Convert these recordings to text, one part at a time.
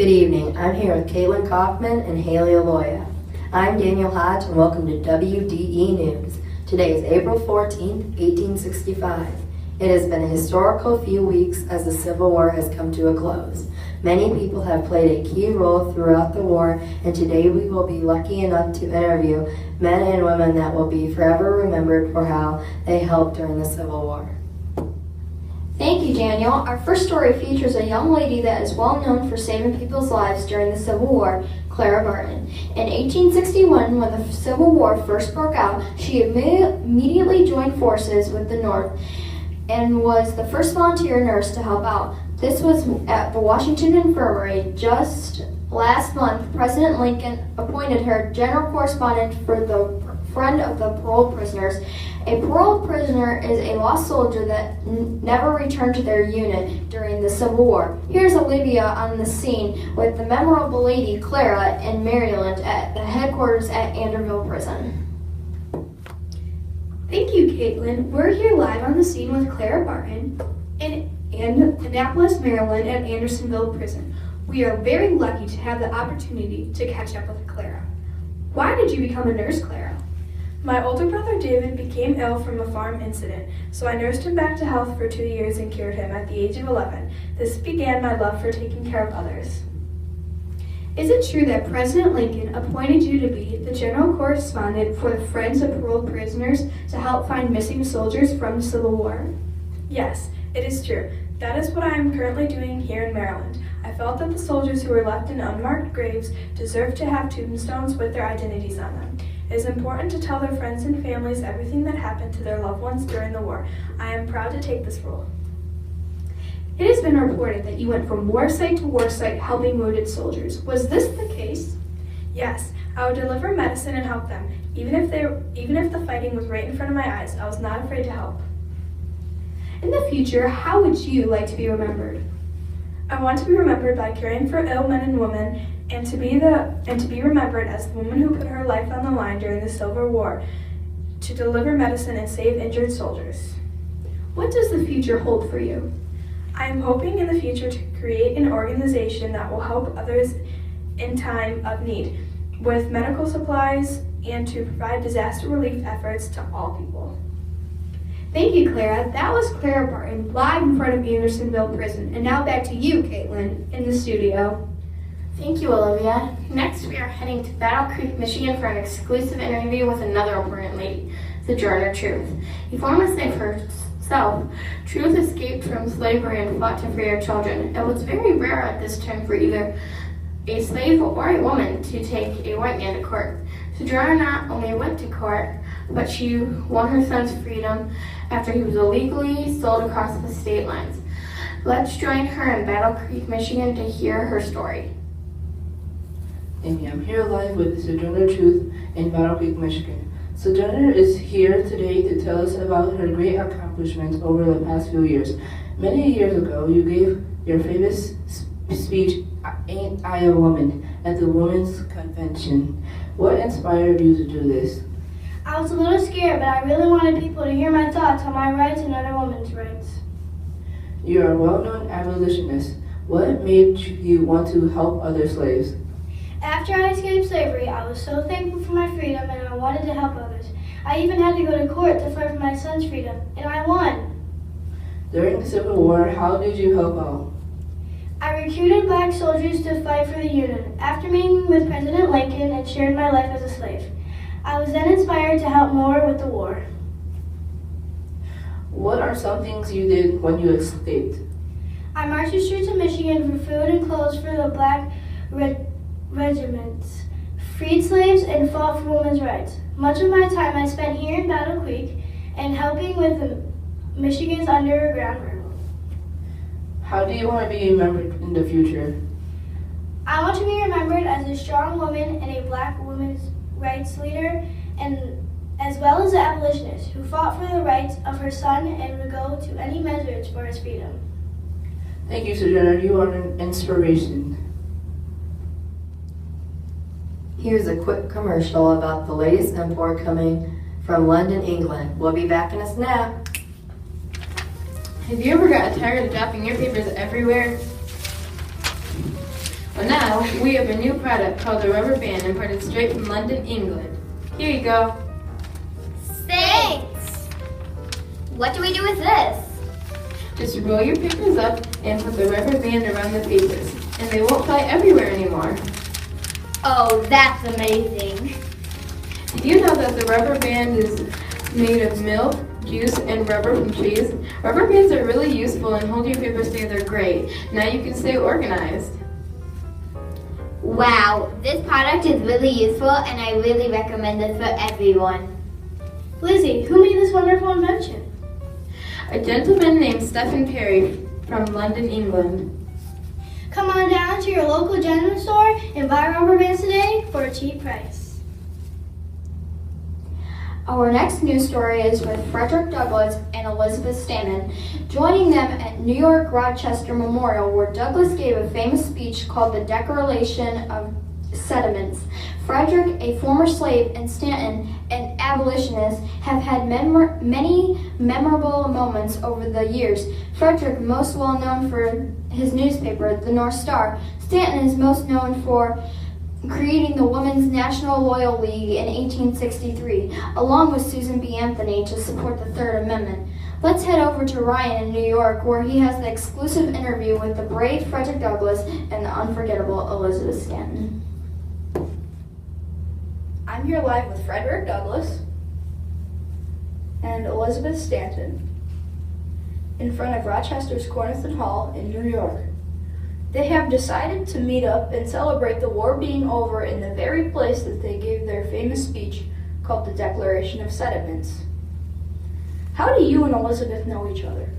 Good evening. I'm here with Caitlin Kaufman and Haley Aloya. I'm Daniel Hodge and welcome to WDE News. Today is April 14th, 1865. It has been a historical few weeks as the Civil War has come to a close. Many people have played a key role throughout the war, and today we will be lucky enough to interview men and women that will be forever remembered for how they helped during the Civil War. Thank you, Daniel. Our first story features a young lady that is well known for saving people's lives during the Civil War, Clara Barton. In 1861, when the Civil War first broke out, she immediately joined forces with the North and was the first volunteer nurse to help out. This was at the Washington Infirmary. Just last month, President Lincoln appointed her general correspondent for the Friend of the Paroled Prisoners. A paroled prisoner is a lost soldier that never returned to their unit during the Civil War. Here's Olivia on the scene with the memorable lady Clara in Maryland at the headquarters at Anderville Prison. Thank you, Caitlin. We're here live on the scene with Clara Barton in Annapolis, Maryland at Andersonville Prison. We are very lucky to have the opportunity to catch up with Clara. Why did you become a nurse, Clara? My older brother David became ill from a farm incident, so I nursed him back to health for 2 years and cured him at the age of 11. This began my love for taking care of others. Is it true that President Lincoln appointed you to be the general correspondent for the Friends of Paroled Prisoners to help find missing soldiers from the Civil War? Yes, it is true. That is what I am currently doing here in Maryland. I felt that the soldiers who were left in unmarked graves deserved to have tombstones with their identities on them. It is important to tell their friends and families everything that happened to their loved ones during the war. I am proud to take this role. It has been reported that you went from war site to war site helping wounded soldiers. Was this the case? Yes, I would deliver medicine and help them. Even if the fighting was right in front of my eyes, I was not afraid to help. In the future, how would you like to be remembered? I want to be remembered by caring for ill men and women, and to be remembered as the woman who put her life on the line during the Civil War to deliver medicine and save injured soldiers. What does the future hold for you? I am hoping in the future to create an organization that will help others in time of need with medical supplies and to provide disaster relief efforts to all people. Thank you, Clara. That was Clara Barton, live in front of Andersonville Prison. And now back to you, Caitlin, in the studio. Thank you, Olivia. Next, we are heading to Battle Creek, Michigan for an exclusive interview with another important lady, Sojourner Truth. A former slave herself, Truth escaped from slavery and fought to free her children. It was very rare at this time for either a slave or a woman to take a white man to court. Sojourner not only went to court, but she won her son's freedom after he was illegally sold across the state lines. Let's join her in Battle Creek, Michigan to hear her story. Amy, I'm here live with Sojourner Truth in Battle Creek, Michigan. Sojourner is here today to tell us about her great accomplishments over the past few years. Many years ago, you gave your famous speech, Ain't I a Woman, at the Women's Convention. What inspired you to do this? I was a little scared, but I really wanted people to hear my thoughts on my rights and other women's rights. You are a well-known abolitionist. What made you want to help other slaves? After I escaped slavery, I was so thankful for my freedom and I wanted to help others. I even had to go to court to fight for my son's freedom, and I won. During the Civil War, how did you help out? I recruited black soldiers to fight for the Union. After meeting with President Lincoln and sharing my life as a slave, I was then inspired to help more with the war. What are some things you did when you escaped? I marched the streets of Michigan for food and clothes for the black regiments, freed slaves, and fought for women's rights. Much of my time I spent here in Battle Creek and helping with Michigan's Underground Railroad. How do you want to be remembered in the future? I want to be remembered as a strong woman and a black women's rights leader, and as well as an abolitionist who fought for the rights of her son and would go to any measures for his freedom. Thank you, Sojourner. You are an inspiration. Here's a quick commercial about the latest import coming from London, England. We'll be back in a snap. Have you ever gotten tired of dropping your papers everywhere? Well, now we have a new product called the rubber band imported straight from London, England. Here you go. Thanks! What do we do with this? Just roll your papers up and put the rubber band around the papers, and they won't fly everywhere anymore. Oh, that's amazing. Did you know that the rubber band is made of milk, juice, and rubber from trees? Rubber bands are really useful and hold your papers together great. Now you can stay organized. Wow, this product is really useful and I really recommend this for everyone. Lizzie, who made this wonderful invention? A gentleman named Stephen Perry from London, England. Come on down to your local general store and buy rubber bands today for a cheap price. Our next news story is with Frederick Douglass and Elizabeth Stanton, joining them at New York Rochester Memorial, where Douglass gave a famous speech called the Declaration of Sentiments. Frederick, a former slave, and Stanton, an abolitionist, have had many memorable moments over the years. Frederick, most well known for his newspaper, the North Star. Stanton is most known for creating the Women's National Loyal League in 1863, along with Susan B. Anthony to support the Third Amendment. Let's head over to Ryan in New York, where he has the exclusive interview with the brave Frederick Douglass and the unforgettable Elizabeth Stanton. I'm here live with Frederick Douglass and Elizabeth Stanton in front of Rochester's Cornerstone Hall in New York. They have decided to meet up and celebrate the war being over in the very place that they gave their famous speech called the Declaration of Sentiments. How do you and Elizabeth know each other?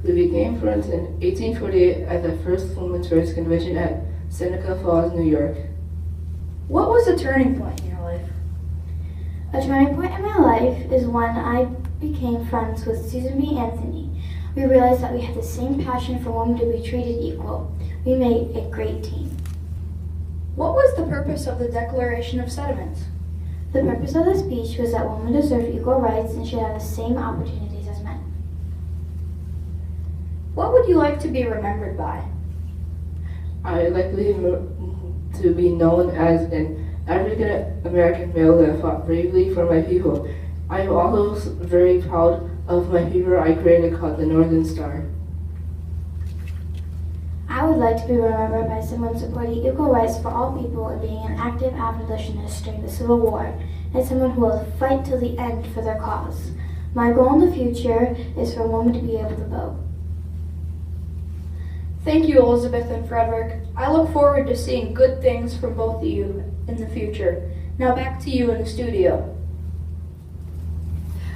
We became friends in 1848 at the first Women's Rights Convention at Seneca Falls, New York. What was the turning point in your life? A turning point in my life is when I became friends with Susan B. Anthony. We realized that we had the same passion for women to be treated equal. We made a great team. What was the purpose of the Declaration of Sentiments? The purpose of the speech was that women deserve equal rights and should have the same opportunities as men. What would you like to be remembered by? I would like to be known as an African American male that fought bravely for my people. I am also very proud of my paper I created called the Northern Star. I would like to be remembered by someone supporting equal rights for all people and being an active abolitionist during the Civil War, and someone who will fight till the end for their cause. My goal in the future is for women to be able to vote. Thank you, Elizabeth and Frederick. I look forward to seeing good things from both of you in the future. Now back to you in the studio.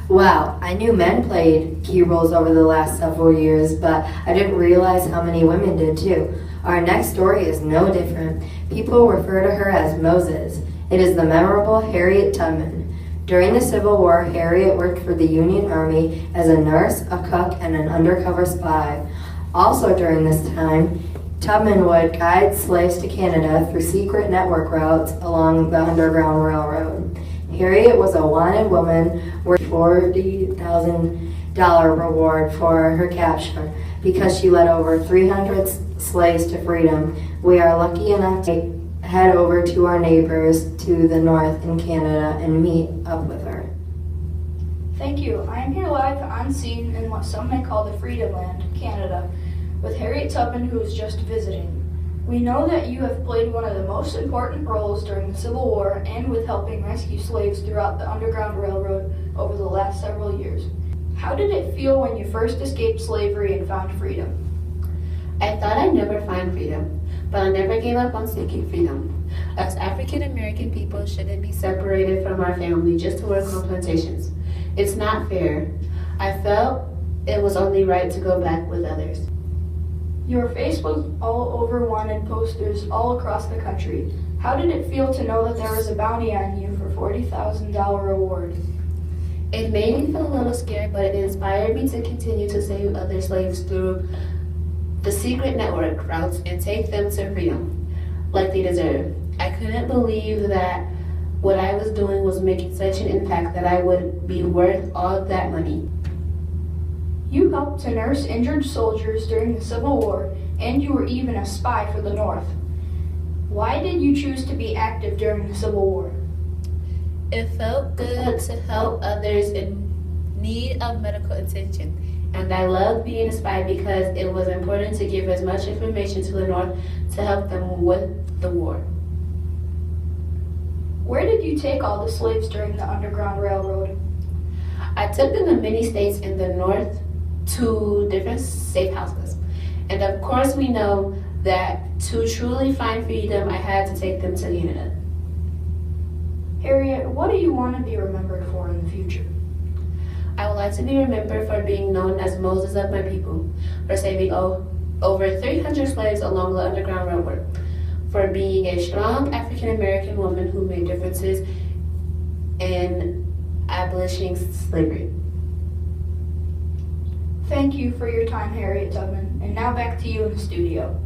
Wow, I knew men played key roles over the last several years, but I didn't realize how many women did too. Our next story is no different. People refer to her as Moses. It is the memorable Harriet Tubman. During the Civil War, Harriet worked for the Union Army as a nurse, a cook, and an undercover spy. Also during this time, Tubman would guide slaves to Canada through secret network routes along the Underground Railroad. Harriet was a wanted woman worth $40,000 reward for her capture because she led over 300 slaves to freedom. We are lucky enough to head over to our neighbors to the north in Canada and meet up with her. Thank you. I am here live on scene in what some may call the Freedom Land, Canada, with Harriet Tubman, who is just visiting. We know that you have played one of the most important roles during the Civil War and with helping rescue slaves throughout the Underground Railroad over the last several years. How did it feel when you first escaped slavery and found freedom? I thought I'd never find freedom, but I never gave up on seeking freedom. Us African American people shouldn't be separated from our family just to work on plantations. It's not fair. I felt it was only right to go back with others. Your face was all over wanted posters all across the country. How did it feel to know that there was a bounty on you for $40,000 reward? It made me feel a little scared, but it inspired me to continue to save other slaves through the secret network routes and take them to freedom, like they deserve. I couldn't believe that what I was doing was making such an impact that I would be worth all that money. You helped to nurse injured soldiers during the Civil War, and you were even a spy for the North. Why did you choose to be active during the Civil War? It felt good to help others in need of medical attention, and I loved being a spy because it was important to give as much information to the North to help them with the war. Where did you take all the slaves during the Underground Railroad? I took them to many states in the North to different safe houses. And of course, we know that to truly find freedom, I had to take them to Canada. Harriet, what do you want to be remembered for in the future? I would like to be remembered for being known as Moses of my people, for saving over 300 slaves along the Underground Railroad, for being a strong African American woman who made differences in abolishing slavery. Thank you for your time, Harriet Tubman. And now back to you in the studio.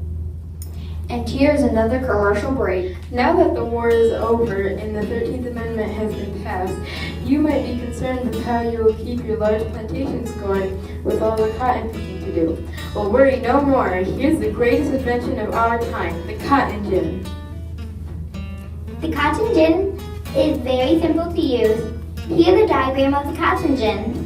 And here's another commercial break. Now that the war is over and the 13th Amendment has been passed, you might be concerned with how you will keep your large plantations going with all the cotton picking to do. Well, worry no more. Here's the greatest invention of our time, the cotton gin. The cotton gin is very simple to use. Here's the diagram of the cotton gin.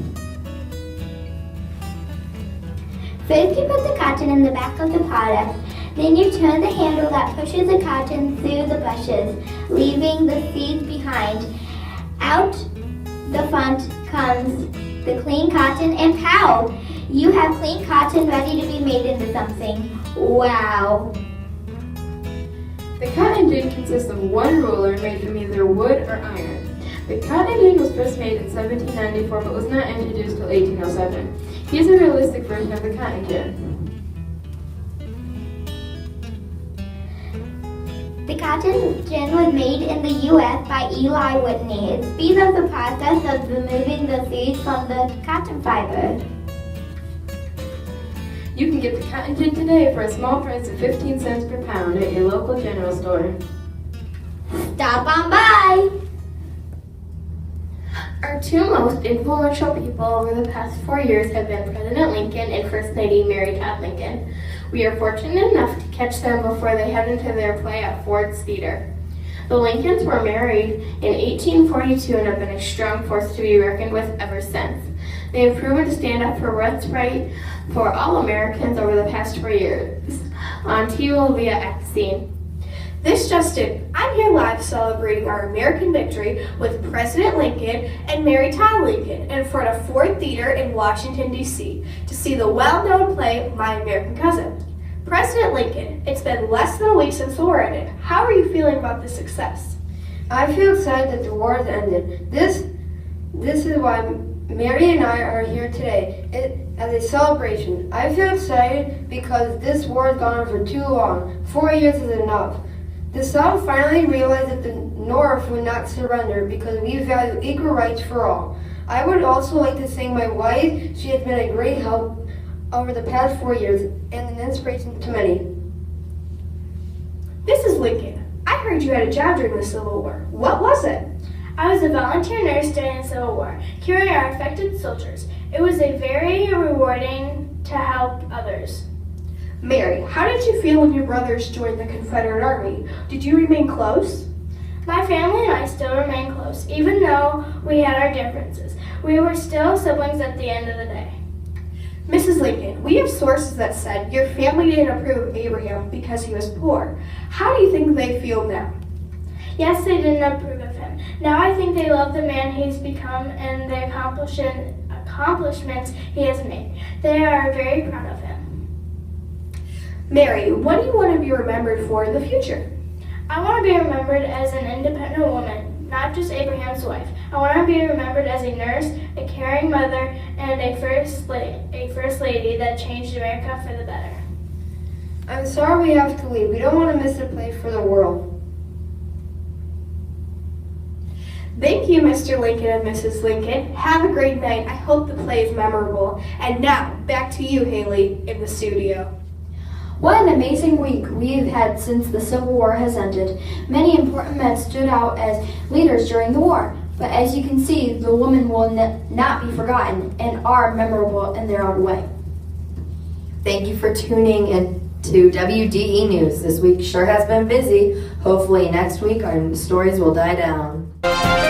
First you put the cotton in the back of the product. Then you turn the handle that pushes the cotton through the bushes, leaving the seeds behind. Out the front comes the clean cotton, and pow! You have clean cotton ready to be made into something. Wow! The cotton gin consists of one roller made from either wood or iron. The cotton gin was first made in 1794 but was not introduced till 1807. Here's a realistic version of the cotton gin. The cotton gin was made in the U.S. by Eli Whitney. It speeds up the process of removing the seeds from the cotton fiber. You can get the cotton gin today for a small price of 15 cents per pound at your local general store. Stop on by! Our two most influential people over the past 4 years have been President Lincoln and First Lady Mary Todd Lincoln. We are fortunate enough to catch them before they head into their play at Ford's Theater. The Lincolns were married in 1842 and have been a strong force to be reckoned with ever since. They have proven to stand up for what's right for all Americans over the past 4 years. On TV will be at the scene. This just in, I'm here live celebrating our American victory with President Lincoln and Mary Todd Lincoln in front of Ford Theater in Washington, D.C. to see the well-known play, My American Cousin. President Lincoln, it's been less than a week since the war ended. How are you feeling about this success? I feel excited that the war has ended. This is why Mary and I are here today as a celebration. I feel excited because this war has gone on for too long. 4 years is enough. The South finally realized that the North would not surrender because we value equal rights for all. I would also like to thank my wife. She has been a great help over the past 4 years and an inspiration to many. Mrs. Lincoln, I heard you had a job during the Civil War. What was it? I was a volunteer nurse during the Civil War, curing our affected soldiers. It was very rewarding to help others. Mary, how did you feel when your brothers joined the Confederate Army? Did you remain close? My family and I still remain close, even though we had our differences. We were still siblings at the end of the day. Mrs. Lincoln, we have sources that said your family didn't approve of Abraham because he was poor. How do you think they feel now? Yes, they didn't approve of him. Now I think they love the man he's become and the accomplishments he has made. They are very proud of him. Mary, what do you want to be remembered for in the future? I want to be remembered as an independent woman, not just Abraham's wife. I want to be remembered as a nurse, a caring mother, and a first lady that changed America for the better. I'm sorry we have to leave. We don't want to miss the play for the world. Thank you, Mr. Lincoln and Mrs. Lincoln. Have a great night. I hope the play is memorable. And now, back to you, Haley, in the studio. What an amazing week we've had since the Civil War has ended. Many important men stood out as leaders during the war. But as you can see, the women will not be forgotten and are memorable in their own way. Thank you for tuning in. to WDE News. This week sure has been busy. Hopefully next week our stories will die down.